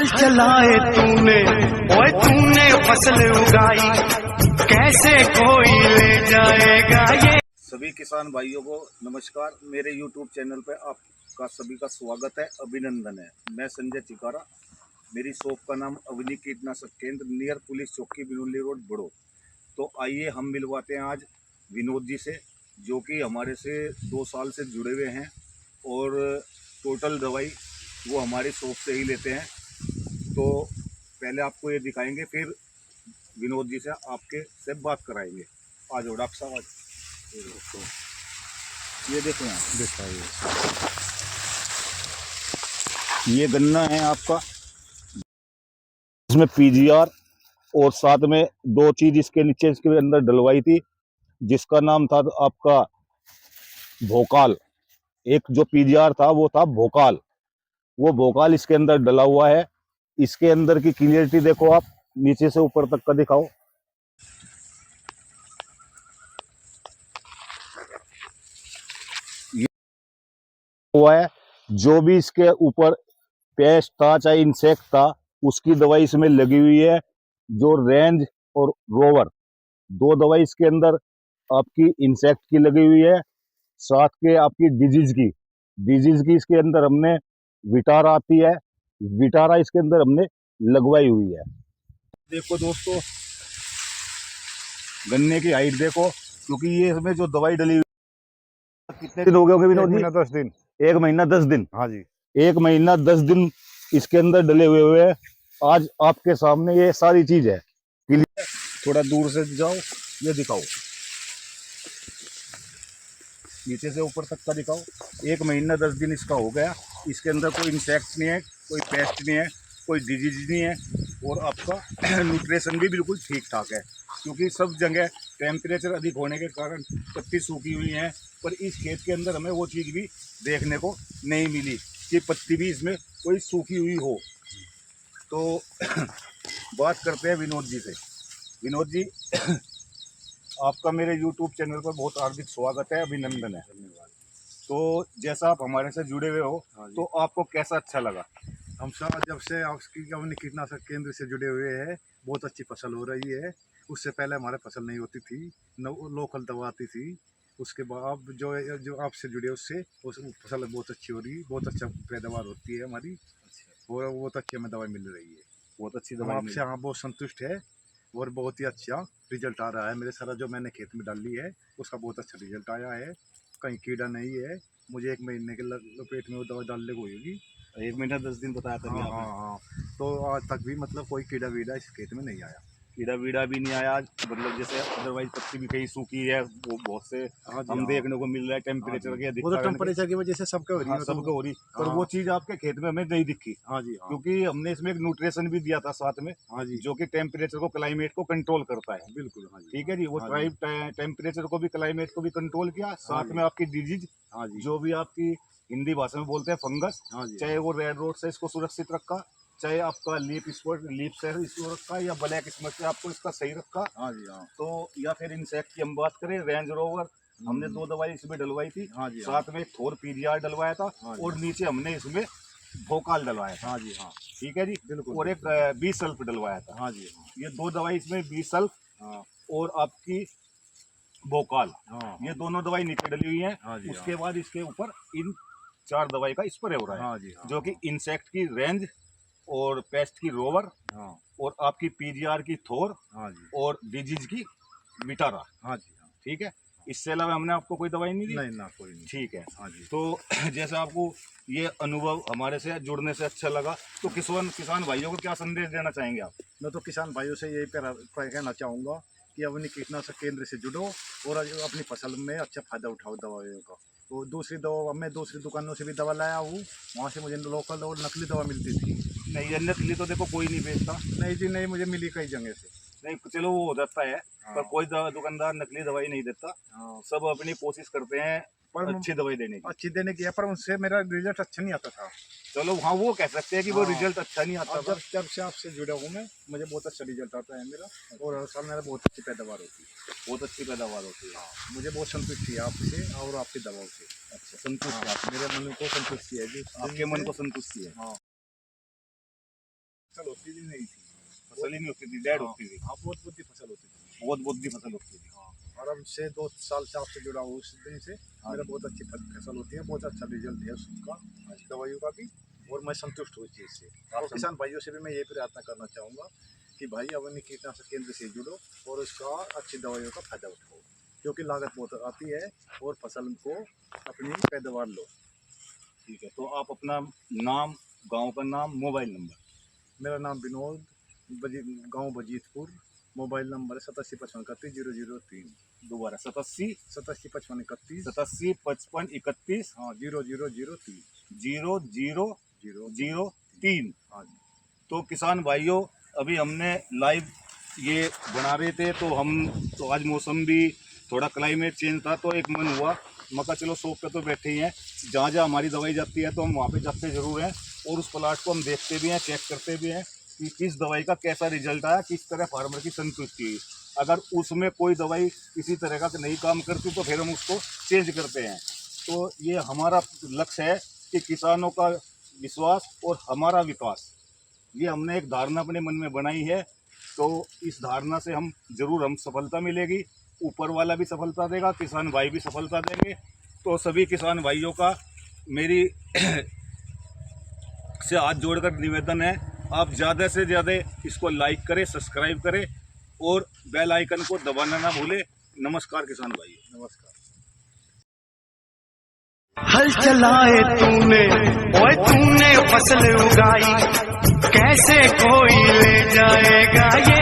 हल चलाए तूने, ओए तूने फसल उगाई, कैसे कोई ले जाएगा ये। सभी किसान भाइयों को नमस्कार। मेरे YouTube चैनल पे आपका सभी का स्वागत है, अभिनंदन है। मैं संजय चिकारा। मेरी शॉप का नाम अवनी कीटनाशक केंद्र, नियर पुलिस चौकी, बिनोली रोड, बड़ो। तो आइए हम मिलवाते हैं आज विनोद जी से, जो कि हमारे से 2 साल से जुड़े हुए हैं और टोटल दवाई वो हमारी शॉप से ही लेते हैं। तो पहले आपको ये दिखाएंगे, फिर विनोद जी से आपके से बात कराएंगे। आ जाओ डॉक्टर साहब, ये देखो यहाँ दिखाइए। ये गन्ना है आपका, इसमें पीजीआर और साथ में 2 चीज इसके नीचे इसके अंदर डलवाई थी, जिसका नाम था आपका भोकाल। एक जो पीजीआर था वो था भोकाल, वो भोकाल इसके अंदर डला हुआ है। इसके अंदर की क्लियरिटी देखो आप, नीचे से ऊपर तक का दिखाओ। ये हुआ है, जो भी इसके ऊपर पेस्ट था चाहे इंसेक्ट था, उसकी दवाई इसमें लगी हुई है। जो रेंज और रोवर 2 दवाई इसके अंदर आपकी इंसेक्ट की लगी हुई है, साथ के आपकी डिजीज की इसके अंदर हमने विटारा आती है, विटारा इसके अंदर हमने लगवाई हुई है। देखो दोस्तों, गन्ने की हाइट देखो, क्योंकि ये इसमें जो दवाई डली हुई है, कितने दिन हो गए होंगे विनोद जी? 10 दिन। 1 महीना 10 दिन। हाँ जी। 1 महीना 10 दिन इसके अंदर डले हुए हैं। आज आपके सामने ये सारी चीज है। थोड़ा दूर से जाओ, ये दिखाओ, नीचे से ऊपर तक का दिखाओ। 1 महीना 10 दिन इसका हो गया। इसके अंदर कोई इंसेक्ट नहीं है, कोई पेस्ट नहीं है, कोई डिजीज नहीं है, और आपका न्यूट्रिशन भी बिल्कुल ठीक ठाक है। क्योंकि सब जगह टेम्परेचर अधिक होने के कारण पत्ती सूखी हुई है, पर इस खेत के अंदर हमें वो चीज़ भी देखने को नहीं मिली कि पत्ती भी इसमें कोई सूखी हुई हो। तो बात करते हैं विनोद जी से। विनोद जी, आपका मेरे YouTube चैनल पर बहुत हार्दिक स्वागत है, अभिनंदन है। धन्यवाद। तो जैसा आप हमारे से जुड़े हुए हो, तो आपको कैसा अच्छा लगा? हम सब जब से आपकी अपने कीटनाशक केंद्र से जुड़े हुए हैं, बहुत अच्छी फसल हो रही है। उससे पहले हमारे फसल नहीं होती थी, लोकल दवा आती थी। उसके बाद जो आपसे जुड़े उससे उस फसल बहुत अच्छी हो रही, बहुत अच्छा पैदावार होती है हमारी, और बहुत अच्छी हमें दवाई मिल रही है। बहुत अच्छी हम दवाई आपसे हाँ बहुत संतुष्ट है, और बहुत ही अच्छा रिजल्ट आ रहा है। मेरे सारा जो मैंने खेत में डाली है उसका बहुत अच्छा रिजल्ट आया है, कहीं कीड़ा नहीं है। मुझे 1 महीने के लपेट में वो दवा डालने को होगी। 1 महीना 10 दिन बताया था हाँ आपने। हाँ हाँ। तो आज तक भी मतलब कोई कीड़ा वीड़ा इस खेत में नहीं आया। कीड़ा वीड़ा भी नहीं आया, मतलब जैसे अदरवाइज पत्ती भी कहीं सूखी है, वो बहुत से हाँ जी, हम हाँ। देखने को मिल रहा है हाँ टेम्परेचर जी। के वो तो अधिक टेम्परेचर की वजह से सबके हो रही हाँ, है। सबको हो रही, पर हाँ। वो चीज आपके खेत में हमें नहीं दिखी। हाँ जी, हाँ। क्योंकि हमने इसमें एक न्यूट्रिशन भी दिया था साथ में, हाँ जी, जो कि टेम्परेचर को, क्लाइमेट को कंट्रोल करता है। बिल्कुल। हाँ जी, ठीक है जी, वो हाँ जी, टेम्परेचर को भी, क्लाइमेट को भी कंट्रोल किया, हाँ साथ जी, में आपकी डिजीज, हाँ जी, जो भी आपकी हिंदी भाषा में बोलते हैं फंगस, हाँ जी, चाहे वो रेड रोड से इसको सुरक्षित रखा, चाहे आपका लीफ स्पॉट, लीफ से इसको रखा, या ब्लैक स्पॉट से आपको इसका सही रखा। हाँ जी, हाँ। तो या फिर इंसेक्ट की हम बात करें, रेंज रोवर हमने 2 दवाई इसमें डलवाई थी। हाँ जी, हाँ। साथ में थोर पीजीआर डलवाया था, हाँ जी, और नीचे हमने इसमें भोकाल डलवाया था। हाँ जी, हाँ। ठीक है जी, बिल्कुल। और एक बी सल्फ डलवाया था। हाँ जी, हाँ। ये 2 दवाई इसमें, बी सल्फ हाँ, और आपकी भोकाल, हाँ, ये दोनों दवाई नीचे डली हुई है। हाँ जी, उसके हाँ। बाद इसके ऊपर इन 4 दवाई का स्प्रे हो रहा है, हाँ जी, हाँ, जो कि इंसेक्ट की रेंज और पेस्ट की रोवर हाँ, और आपकी पीजीआर की थोर हाँ जी, और डिजीज की विटारा। हाँ जी, हाँ। ठीक है, इससे अलावा हमने आपको कोई दवाई नहीं दी। नहीं ना, कोई नहीं। ठीक है। हाँ जी। तो जैसे आपको ये अनुभव हमारे से जुड़ने से अच्छा लगा, तो किसान भाइयों को क्या संदेश देना चाहेंगे आप? मैं तो किसान भाइयों से यही कहना चाहूँगा कि अपनी कीटनाशक केंद्र से जुड़ो और अपनी फसल में अच्छा फ़ायदा उठाओ दवाइयों का। तो दूसरी दवा, मैं दूसरी दुकानों से भी दवा लाया हूँ, वहाँ से मुझे लोकल और नकली दवा मिलती थी। नहीं, ये नकली तो देखो कोई नहीं बेचता। नहीं जी, नहीं, मुझे मिली कई जगह से। नहीं, चलो वो हो जाता है, हाँ। पर कोई दुकानदार नकली दवाई नहीं देता। हाँ। सब अपनी कोशिश करते हैं पर अच्छी दवाई देने की। अच्छी देने की है, पर उनसे मेरा रिजल्ट अच्छा नहीं आता था। चलो हाँ, वो कह सकते हैं कि वो हाँ। रिजल्ट अच्छा नहीं आता अब था। जब से आपसे जुड़ा हूँ मैं, मुझे बहुत अच्छा रिजल्ट आता है मेरा, और हर साल मेरा बहुत अच्छी पैदावार होती है। बहुत अच्छी पैदावार होती है। हाँ, मुझे बहुत संतुष्टि है आपसे और आपकी दवाओं से। अच्छा, संतुष्ट हाँ, है आप? मेरे मन को संतुष्टि है जी। आपके मन को संतुष्टि है। हाँ। फसल होती भी नहीं थी, फसल ही नहीं होती थी, डेड होती थी। हाँ, बहुत बुद्धि फसल होती थी। बहुत बुद्धि फसल होती थी। और अब से 2 साल से आपसे जुड़ा हूँ, उस दिन से मेरा बहुत अच्छी फसल होती है, बहुत अच्छा रिजल्ट है उसका, दवाइयों का भी, और मैं संतुष्ट हूँ इस चीज़ से। और किसान भाइयों से भी मैं ये प्रार्थना करना चाहूँगा कि भाई अवनी कीटनाशक केंद्र से जुड़ो और उसका अच्छी दवाइयों का फायदा उठाओ, क्योंकि लागत बहुत आती है, और फसल को अपनी पैदावार लो। ठीक है, तो आप अपना नाम, गांव का नाम, मोबाइल नंबर। मेरा नाम विनोद, गांव बजीतपुर, मोबाइल नंबर है 875531 दोबारा 87 875531 87 55 31 हाँ 0003 0003। हाँ जी। तो किसान भाइयों, अभी हमने लाइव ये बना रहे थे, तो आज मौसम भी थोड़ा क्लाइमेट चेंज था, तो एक मन हुआ, मगर चलो शॉप पे तो बैठे ही हैं, जहाँ जहाँ हमारी दवाई जाती है तो हम वहाँ पे जाते ज़रूर हैं, और उस प्लाट को हम देखते भी हैं, चेक करते भी हैं कि किस दवाई का कैसा रिजल्ट आया, किस तरह फार्मर की संतुष्टि हुई। अगर उसमें कोई दवाई किसी तरह का नहीं काम करती तो फिर हम उसको चेंज करते हैं। तो ये हमारा लक्ष्य है कि किसानों का विश्वास और हमारा विकास, ये हमने एक धारणा अपने मन में बनाई है। तो इस धारणा से हम सफलता मिलेगी, ऊपर वाला भी सफलता देगा, किसान भाई भी सफलता देंगे। तो सभी किसान भाइयों का मेरी से हाथ जोड़कर निवेदन है, आप ज़्यादा से ज़्यादा इसको लाइक करें, सब्सक्राइब करें और बेल आइकन को दबाना ना भूलें। नमस्कार किसान भाइयों। नमस्कार। हल चलाए तूने, ओए तूने फसल उगाई, कैसे कोई ले जाएगा ये